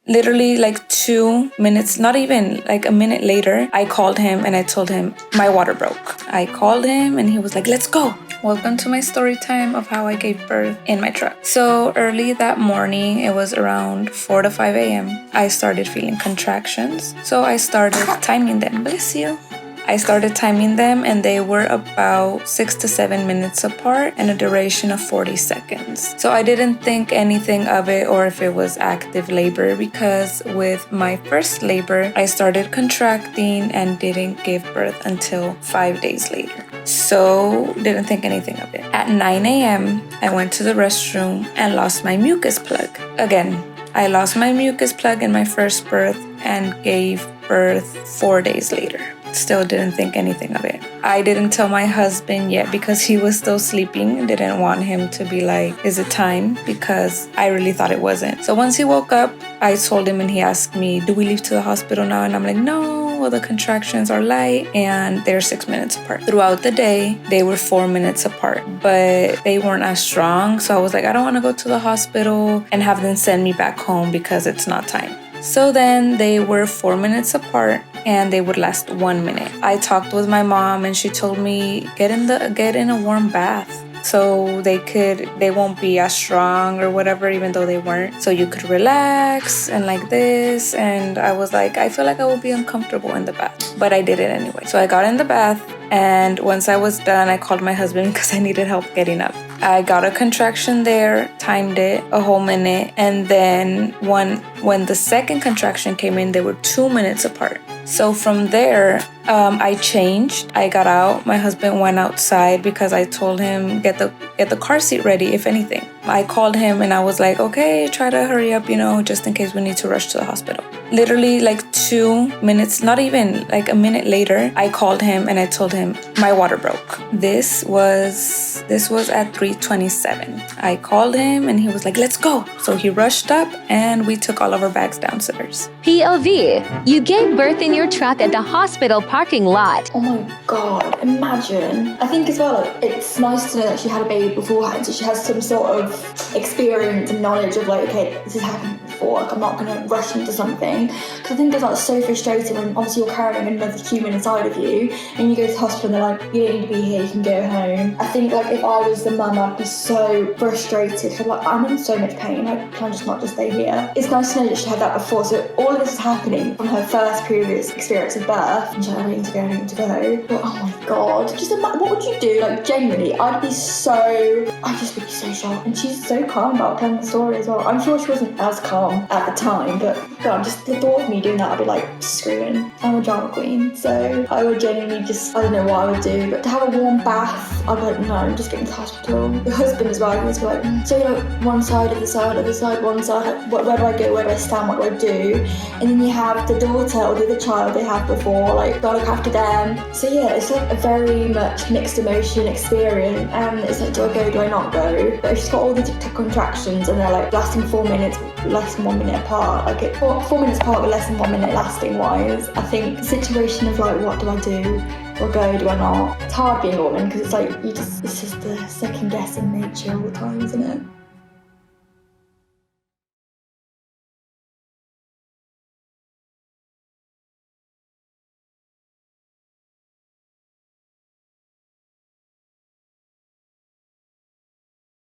Literally like 2 minutes, not even like a minute later, I called him and I told him my water broke. I called him and he was like, let's go. Welcome to my story time of how I gave birth in my truck. So early that morning, it was around 4 to 5 a.m. I started feeling contractions. So I started timing them. Bless you. I started timing them and they were about 6 to 7 minutes apart and a duration of 40 seconds. So I didn't think anything of it or if it was active labor because with my first labor, I started contracting and didn't give birth until 5 days later. So didn't think anything of it. At 9 a.m., I went to the restroom and lost my mucus plug. Again, I lost my mucus plug in my first birth and gave birth 4 days later. Still didn't think anything of it. I didn't tell my husband yet because he was still sleeping. Didn't want him to be like, is it time? Because I really thought it wasn't. So once he woke up, I told him and he asked me, do we leave to the hospital now? And I'm like, no, well, the contractions are light and they're 6 minutes apart. Throughout the day, they were 4 minutes apart, but they weren't as strong. So I was like, I don't want to go to the hospital and have them send me back home because it's not time. So then they were 4 minutes apart and they would last 1 minute. I talked with my mom and she told me get in a warm bath so they won't be as strong or whatever, even though they weren't. So you could relax and like this. And I was like, I feel like I will be uncomfortable in the bath, but I did it anyway. So I got in the bath and once I was done, I called my husband because I needed help getting up. I got a contraction there, timed it a whole minute, and then when the second contraction came in, they were 2 minutes apart. So from there, I changed. I got out. My husband went outside because I told him get the car seat ready if anything. I called him and I was like, okay, try to hurry up, just in case we need to rush to the hospital. Literally like 2 minutes, not even like a minute later, I called him and I told him my water broke. This was at 3:27. I called him and he was like, let's go. So he rushed up and we took all of our bags downstairs. POV, you gave birth in your truck at the hospital parking lot. Oh my God, imagine. I think as well, it's nice to know that she had a baby beforehand, so she has some sort of experience and knowledge of like, okay, this has happened before, like I'm not going to rush into something. Because I think it's like so frustrating when obviously you're carrying another human inside of you and you go to the hospital and they're like, you don't need to be here, you can go home. I think like if I was the mum, I'd be so frustrated. So like I'm in so much pain, like can I just not just stay here? It's nice to know that she had that before, so all of this is happening from her first previous experience of birth and she's like, I need to go. But oh my God, just imagine, what would you do? Like genuinely, I'd just be so shocked. And she's so calm about telling the story as well. I'm sure she wasn't as calm at the time, but God, just the thought of me doing that, I'd be like screaming. I'm a drama queen, so I would genuinely I don't know what I would do, but to have a warm bath, I'd be like, no, I'm just getting to the hospital. The husband as well, he was like, so like one side, other side, one side, like, where do I go, where do I stand, what do I do? And then you have the daughter or the other child they had before, like, gotta look after them. So yeah, it's like a very much mixed emotion experience, and it's like, do I go, do I not go? But if she's got all the tic-tac contractions and they're like lasting 4 minutes, less than 1 minute apart, like 4 minutes apart but less than 1 minute lasting wise, I think the situation of like, what do I do? Or go, do I not? It's hard being a woman because it's like, it's just the second guessing nature all the time, isn't it?